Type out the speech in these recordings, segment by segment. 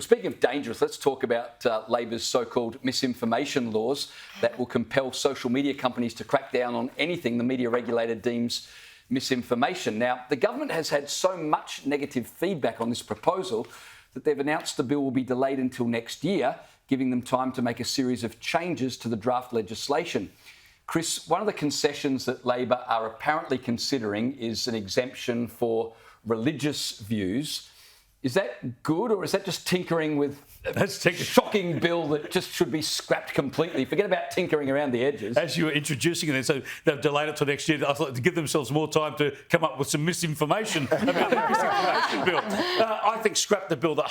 Speaking of dangerous, let's talk about Labor's so-called misinformation laws that will compel social media companies to crack down on anything the media regulator deems misinformation. Now, the government has had so much negative feedback on this proposal that they've announced the bill will be delayed until next year, giving them time to make a series of changes to the draft legislation. Chris, one of the concessions that Labor are apparently considering is an exemption for religious views. Is that good, or is that just tinkering with a shocking bill that just should be scrapped completely? Forget about tinkering around the edges. As you were introducing it, so they've delayed it till next year. I thought to give themselves more time to come up with some misinformation about the misinformation bill. I think scrap the bill.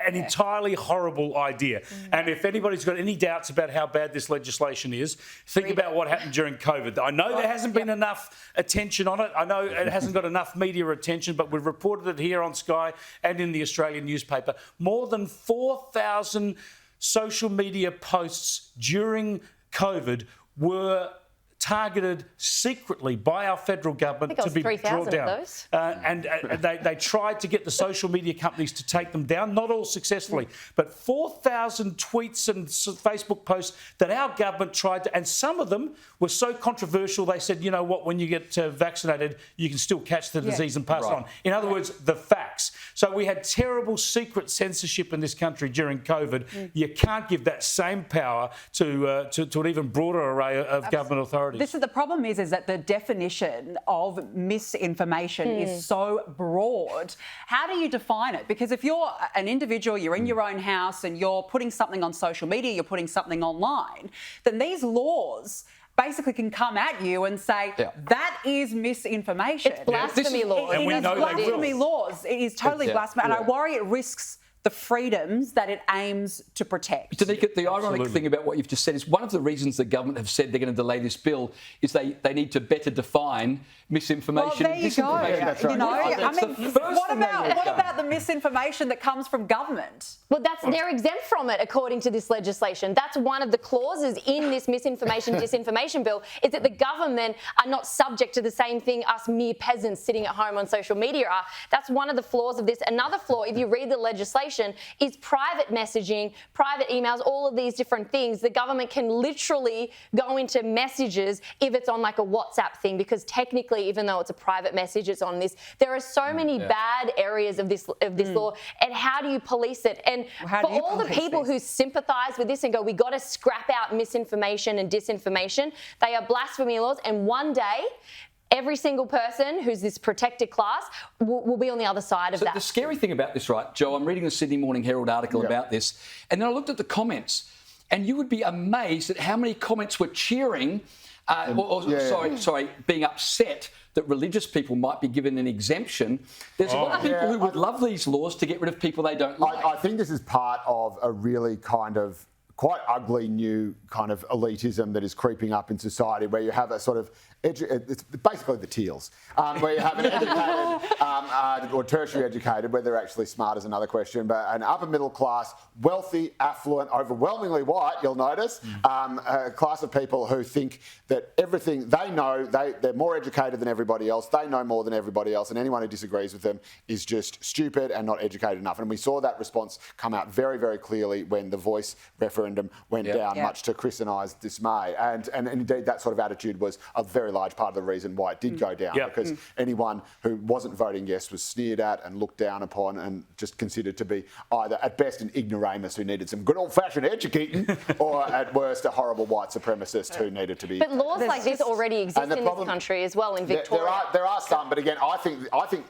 An entirely horrible idea. And if anybody's got any doubts about how bad this legislation is, think about what happened during COVID. I know there hasn't been enough attention on it. I know it hasn't got enough media attention, but we've reported it here on Sky and in the Australian newspaper. More than 4,000 social media posts during COVID were targeted secretly by our federal government to be drawn down. Of those. And they tried to get the social media companies to take them down, not all successfully, but 4,000 tweets and Facebook posts that our government tried to, and some of them were so controversial they said, you know what, when you get vaccinated, you can still catch the disease and pass it on. In other words, the facts. So we had terrible secret censorship in this country during COVID. You can't give that same power to an even broader array of government authorities. This is the problem is that the definition of misinformation is so broad. How do you define it? Because if you're an individual, you're in your own house and you're putting something on social media, you're putting something online, then these laws basically can come at you and say, that is misinformation. It's blasphemy laws. And we know they will. Blasphemy laws. It is totally blasphemy. And I worry it risks the freedoms that it aims to protect. Danica, the ironic thing about what you've just said is one of the reasons the government have said they're going to delay this bill is they need to better define misinformation and disinformation. Yeah, that's right. You know, what about the misinformation that comes from government? Well, they're exempt from it according to this legislation. That's one of the clauses in this misinformation disinformation bill, is that the government are not subject to the same thing us mere peasants sitting at home on social media are. That's one of the flaws of this. Another flaw, if you read the legislation, is private messaging, private emails, all of these different things. The government can literally go into messages if it's on like a WhatsApp thing, because technically, even though it's a private message, it's on this. There are so many bad areas of this law, and how do you police it? And for all the people who sympathise with this and go, we got to scrap out misinformation and disinformation, they are blasphemy laws, and one day every single person who's this protected class will be on the other side of that. The scary thing about this, right, Joe, I'm reading the Sydney Morning Herald article about this, and then I looked at the comments, and you would be amazed at how many comments were cheering, being upset that religious people might be given an exemption. There's a lot of people who would love these laws to get rid of people they don't like. I think this is part of a really kind of quite ugly new kind of elitism that is creeping up in society, where you have a sort of it's basically the teals, where you have an educated or tertiary educated, whether they're actually smart is another question, but an upper middle class, wealthy, affluent, overwhelmingly white, you'll notice, a class of people who think that everything they know, they're more educated than everybody else, they know more than everybody else, and anyone who disagrees with them is just stupid and not educated enough. And we saw that response come out very, very clearly when the Voice referendum went down, much to Chris and I's dismay. And indeed, that sort of attitude was a very large part of the reason why it did go down, because anyone who wasn't voting yes was sneered at and looked down upon and just considered to be either at best an ignoramus who needed some good old-fashioned educating, or at worst a horrible white supremacist who needed to be. But laws like this already exist in this country as well, in Victoria. There are some, but again, I think.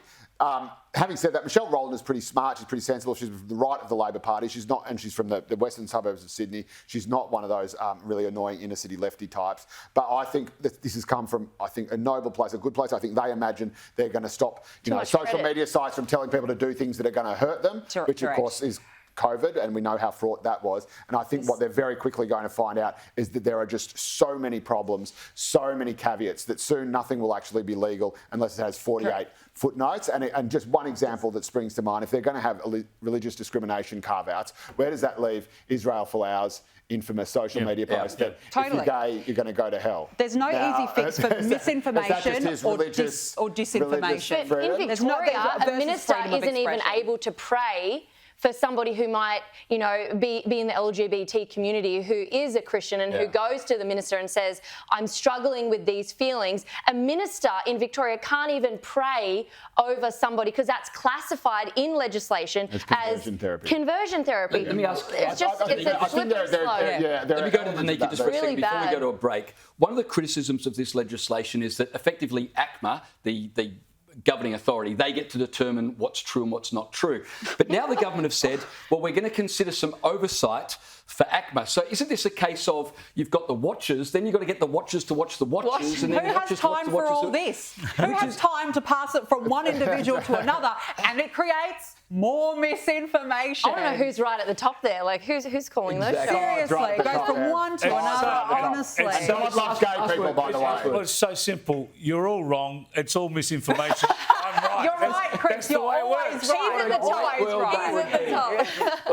Having said that, Michelle Rowland is pretty smart. She's pretty sensible. She's from the right of the Labor Party. She's not, and she's from the western suburbs of Sydney. She's not one of those really annoying inner city lefty types. But I think that this has come from, I think, a noble place, a good place. I think they imagine they're going to stop, social media sites from telling people to do things that are going to hurt them, which of course is COVID, and we know how fraught that was. And I think what they're very quickly going to find out is that there are just so many problems, so many caveats, that soon nothing will actually be legal unless it has 48 footnotes. And just one example that springs to mind, if they're going to have religious discrimination carve-outs, where does that leave Israel Folau's infamous social media post that if you're gay, you're going to go to hell? There's no easy fix for misinformation or disinformation. But in Victoria, a minister isn't even able to pray for somebody who might, you know, be in the LGBT community, who is a Christian and who goes to the minister and says, I'm struggling with these feelings. A minister in Victoria can't even pray over somebody because that's classified in legislation as conversion therapy. Let me ask. It's just, it's a slippery slope. Let me go to Danica just for a second before we go to a break. One of the criticisms of this legislation is that effectively ACMA, the governing authority, they get to determine what's true and what's not true. But now the government have said, well, we're going to consider some oversight for ACMA. So isn't this a case of you've got the watchers, then you've got to get the watchers to watch the watchers, and then Who the has watchers to watch time the for watchers? all this? Who has time to pass it from one individual to another? And it creates more misinformation. I don't know who's right at the top there. Like, who's calling those shots? Seriously, Right, it goes right from there. one to It's another, so- honestly. it's Someone loves gay people, by the way. Well, it's so simple. You're all wrong. It's all misinformation. I'm right. You're right, Chris. That's the You're way it always works. right. He's at the top. Always right. He's at the top.